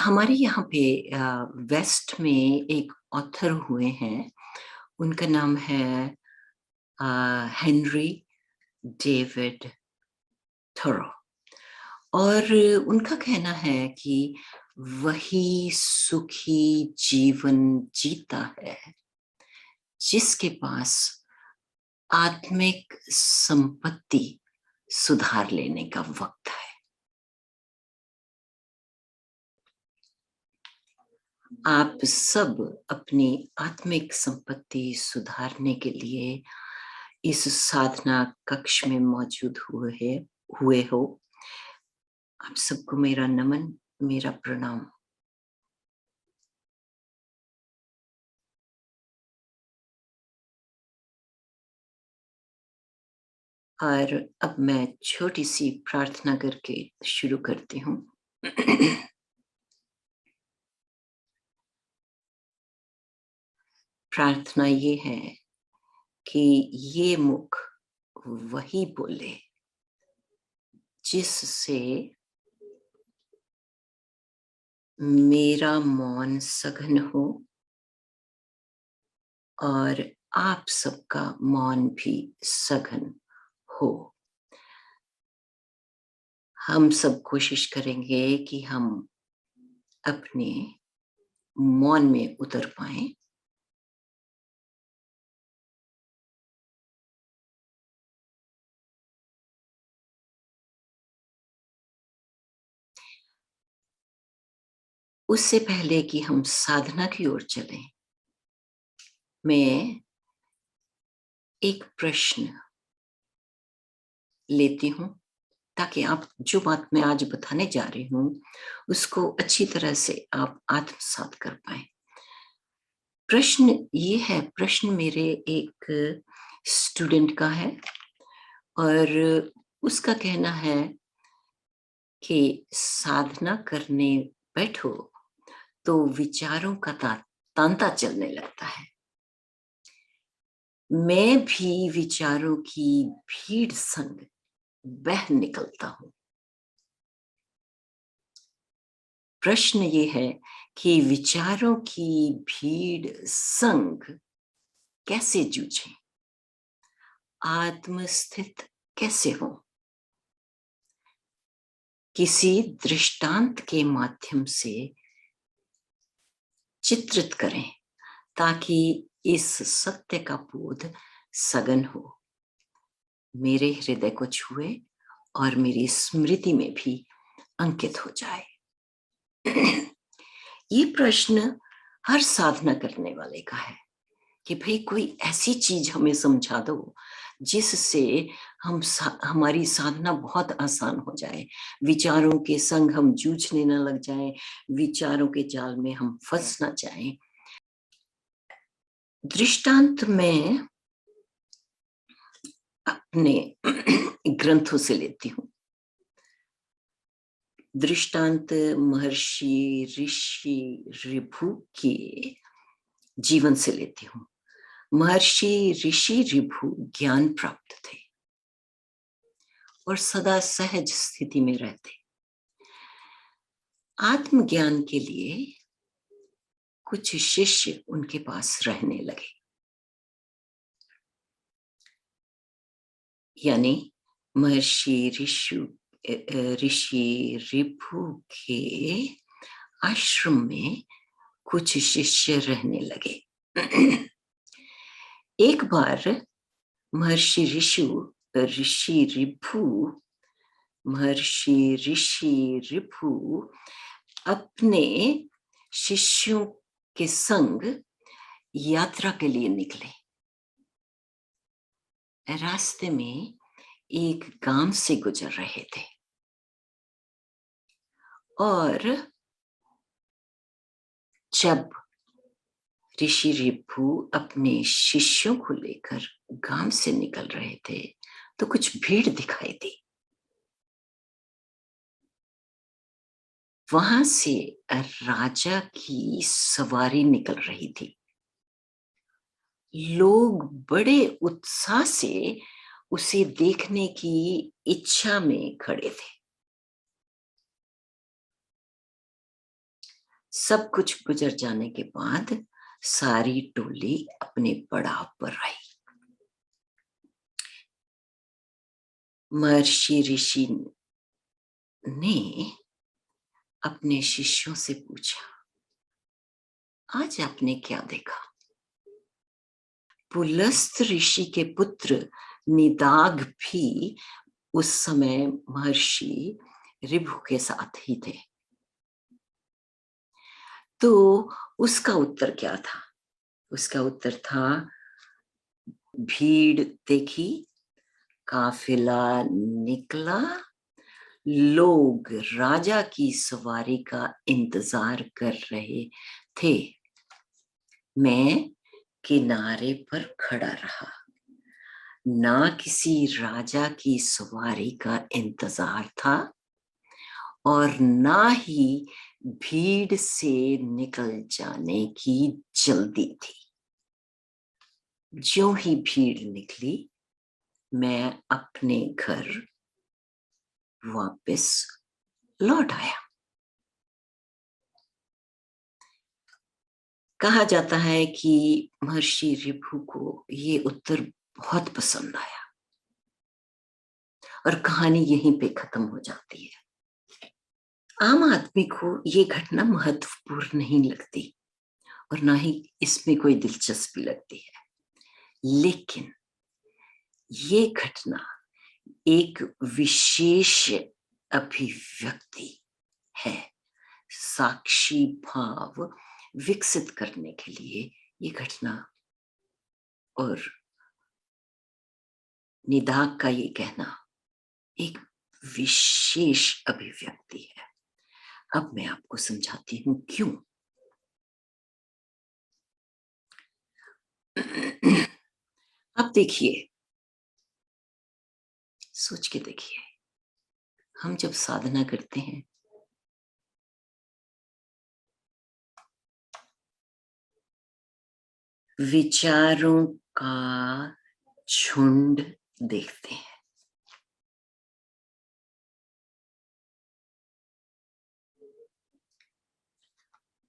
हमारे यहाँ पे वेस्ट में एक ऑथर हुए हैं। उनका नाम है हेनरी डेविड थोरो। और उनका कहना है कि वही सुखी जीवन जीता है जिसके पास आत्मिक संपत्ति सुधार लेने का वक्त है। आप सब अपनी आत्मिक संपत्ति सुधारने के लिए इस साधना कक्ष में मौजूद हुए हो। आप सबको मेरा नमन, मेरा प्रणाम। और अब मैं छोटी सी प्रार्थना करके शुरू करती हूँ। प्रार्थना ये है कि ये मुख वही बोले जिससे मेरा मौन सघन हो और आप सबका मौन भी सघन हो। हम सब कोशिश करेंगे कि हम अपने मौन में उतर पाएं। उससे पहले कि हम साधना की ओर चलें, मैं एक प्रश्न लेती हूं ताकि आप जो बात मैं आज बताने जा रही हूं उसको अच्छी तरह से आप आत्मसात कर पाए। प्रश्न मेरे एक स्टूडेंट का है और उसका कहना है कि साधना करने बैठो तो विचारों का तांता चलने लगता है। मैं भी विचारों की भीड़ संग बह निकलता हूं। प्रश्न ये है कि विचारों की भीड़ संग कैसे जूझें, आत्मस्थित कैसे हो। किसी दृष्टांत के माध्यम से चित्रित करें ताकि इस सत्य का बोध सघन हो, मेरे हृदय को छुए और मेरी स्मृति में भी अंकित हो जाए। ये प्रश्न हर साधना करने वाले का है कि भाई कोई ऐसी चीज हमें समझा दो जिससे हमारी साधना बहुत आसान हो जाए, विचारों के संग हम जूझने न लग जाएं, विचारों के जाल में हम फंस ना जाएं। दृष्टांत में अपने ग्रंथों से लेती हूँ। दृष्टांत महर्षि ऋषि ऋभु के जीवन से लेती हूँ। महर्षि ऋषि ऋभु ज्ञान प्राप्त थे और सदा सहज स्थिति में रहते। आत्मज्ञान के लिए कुछ शिष्य उनके पास रहने लगे, यानी महर्षि ऋषि ऋभु के आश्रम में कुछ शिष्य रहने लगे। एक बार महर्षि ऋषि ऋभु अपने शिष्यों के संग यात्रा के लिए निकले। रास्ते में एक गांव से गुजर रहे थे और जब ऋषि ऋभु अपने शिष्यों को लेकर गांव से निकल रहे थे तो कुछ भीड़ दिखाई दी। वहां से राजा की सवारी निकल रही थी। लोग बड़े उत्साह से उसे देखने की इच्छा में खड़े थे। सब कुछ गुजर जाने के बाद सारी टोली अपने पड़ाव पर आई। महर्षि ऋषि ने अपने शिष्यों से पूछा, आज आपने क्या देखा? पुलस्त ऋषि के पुत्र निदाघ भी उस समय महर्षि ऋभु के साथ ही थे। तो उसका उत्तर क्या था? उसका उत्तर था, भीड़ देखी, काफिला निकला, लोग राजा की सवारी का इंतजार कर रहे थे। मैं किनारे पर खड़ा रहा, ना किसी राजा की सवारी का इंतजार था और ना ही भीड़ से निकल जाने की जल्दी थी। ज्यों ही भीड़ निकली, मैं अपने घर वापस लौट आया। कहा जाता है कि महर्षि ऋभु को ये उत्तर बहुत पसंद आया और कहानी यहीं पे खत्म हो जाती है। आम आदमी को ये घटना महत्वपूर्ण नहीं लगती और ना ही इसमें कोई दिलचस्पी लगती है, लेकिन ये घटना एक विशेष अभिव्यक्ति है। साक्षी भाव विकसित करने के लिए ये घटना और निदाघ का ये कहना एक विशेष अभिव्यक्ति है। अब मैं आपको समझाती हूं क्यों। अब देखिए, सोच के देखिए, हम जब साधना करते हैं विचारों का झुंड देखते हैं।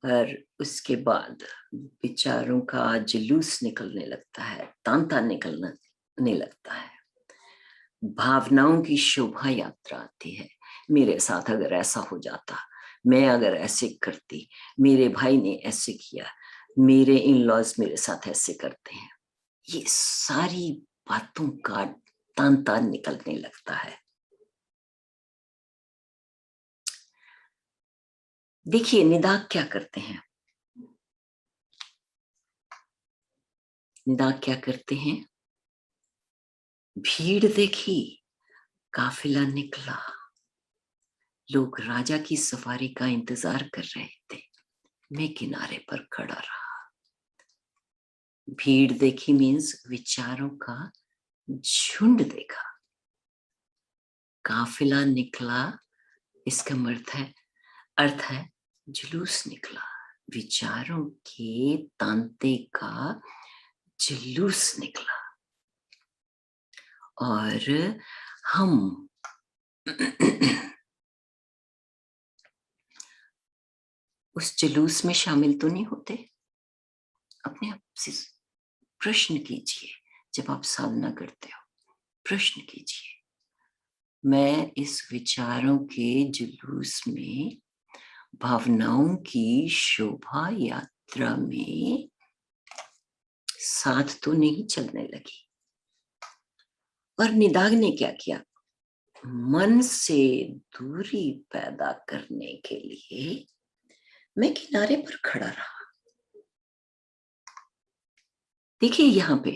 और उसके बाद विचारों का जुलूस निकलने लगता है, तांता निकलने लगता है, भावनाओं की शोभा यात्रा आती है। मेरे साथ अगर ऐसा हो जाता, मैं अगर ऐसे करती, मेरे भाई ने ऐसे किया, मेरे इन लॉज मेरे साथ ऐसे करते हैं, ये सारी बातों का तांता निकलने लगता है। देखिए निदाघ क्या करते हैं। निदाघ क्या करते हैं? भीड़ देखी, काफिला निकला, लोग राजा की सवारी का इंतजार कर रहे थे, मैं किनारे पर खड़ा रहा। भीड़ देखी मीन्स विचारों का झुंड देखा। काफिला निकला, इसका अर्थ है जुलूस निकला, विचारों के तांते का जुलूस निकला। और हम उस जुलूस में शामिल तो नहीं होते। अपने आप से प्रश्न कीजिए, जब आप साधना करते हो प्रश्न कीजिए, मैं इस विचारों के जुलूस में, भावनाओं की शोभा यात्रा में साथ तो नहीं चलने लगी। और निदाघ ने क्या किया? मन से दूरी पैदा करने के लिए मैं किनारे पर खड़ा रहा। देखिए यहां पे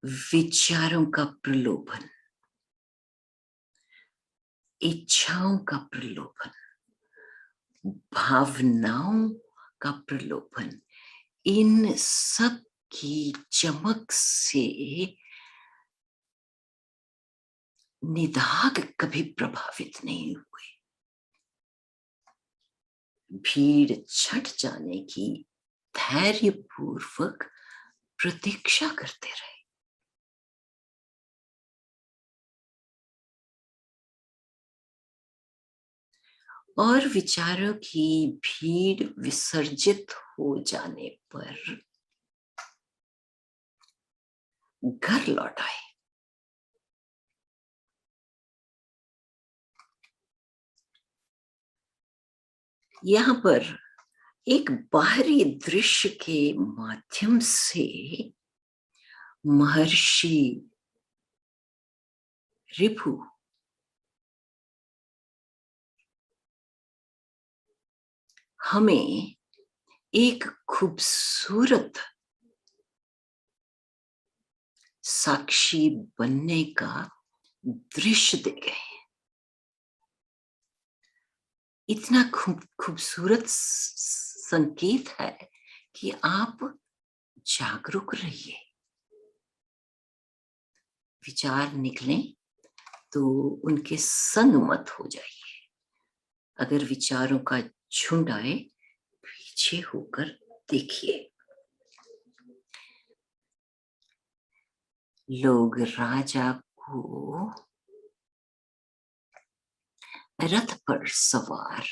विचारों का प्रलोभन, इच्छाओं का प्रलोभन, भावनाओं का प्रलोभन, इन सब की चमक से निदाघ कभी प्रभावित नहीं हुए। भीड़ छट जाने की धैर्यपूर्वक प्रतीक्षा करते रहे। और विचारों की भीड़ विसर्जित हो जाने पर घर लौट आए। यहां पर एक बाहरी दृश्य के माध्यम से महर्षि रिपु हमें एक खूबसूरत साक्षी बनने का दृश्य दे गए। इतना खूबसूरत संकेत है कि आप जागरूक रहिए। विचार निकले तो उनके संग मत हो जाइए। अगर विचारों का झुंड आए, पीछे होकर देखिए। लोग राजा को रथ पर सवार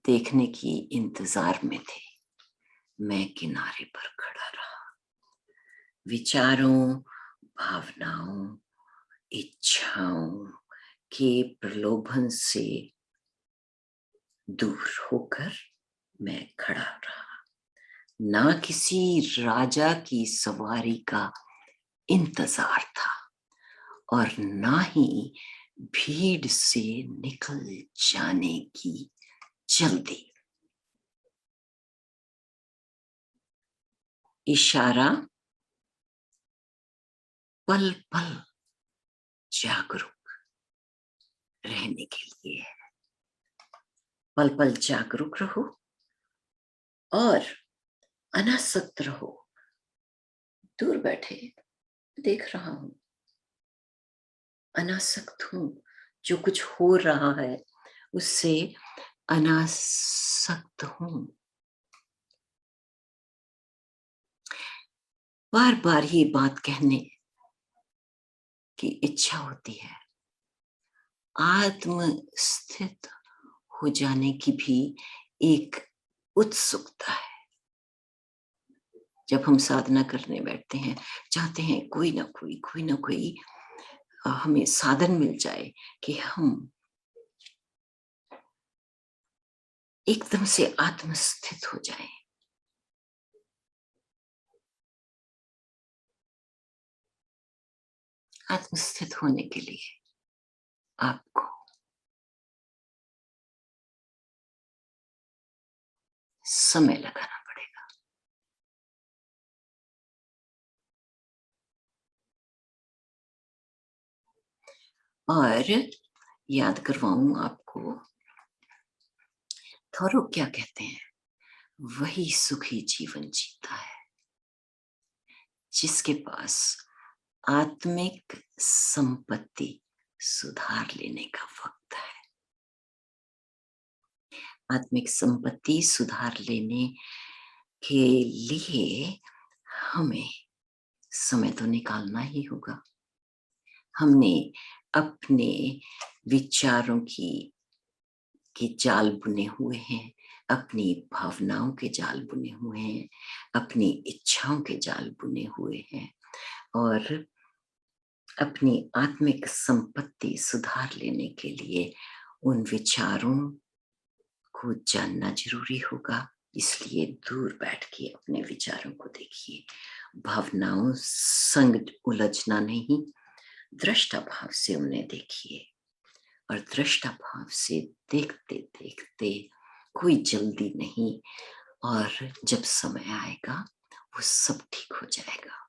देखने की इंतजार में थे। मैं किनारे पर खड़ा रहा, विचारों, भावनाओं, इच्छाओं के प्रलोभन से दूर होकर मैं खड़ा रहा। ना किसी राजा की सवारी का इंतजार था और ना ही भीड़ से निकल जाने की जल्दी। इशारा पल पल जागरूक रहने के लिए है। पल पल जागरूक रहो और अनासक्त रहो। दूर बैठे देख रहा हूं, अनासक्त हूं। जो कुछ हो रहा है उससे अनासक्त हूं। बार बार ये बात कहने की इच्छा होती है। आत्मस्थित हो जाने की भी एक उत्सुकता है। जब हम साधना करने बैठते हैं, चाहते हैं कोई ना कोई हमें साधन मिल जाए कि हम एकदम से आत्मस्थित हो जाएं। आत्मस्थित होने के लिए आपको समय लगाना पड़ेगा। और याद करवाऊं आपको, थोरो क्या कहते हैं? वही सुखी जीवन जीता है जिसके पास आत्मिक संपत्ति सुधार लेने का वक्त है। आत्मिक संपत्ति सुधार लेने के लिए हमें समय तो निकालना ही होगा। हमने अपने विचारों के जाल बुने हुए हैं, अपनी भावनाओं के जाल बुने हुए हैं, अपनी इच्छाओं के जाल बुने हुए हैं और अपनी आत्मिक संपत्ति सुधार लेने के लिए उन विचारों को जानना जरूरी होगा। इसलिए दूर बैठ के अपने विचारों को देखिए। भावनाओं संग उलझना नहीं, दृष्टा भाव से उन्हें देखिए और दृष्टा भाव से देखते देखते कोई जल्दी नहीं, और जब समय आएगा वो सब ठीक हो जाएगा।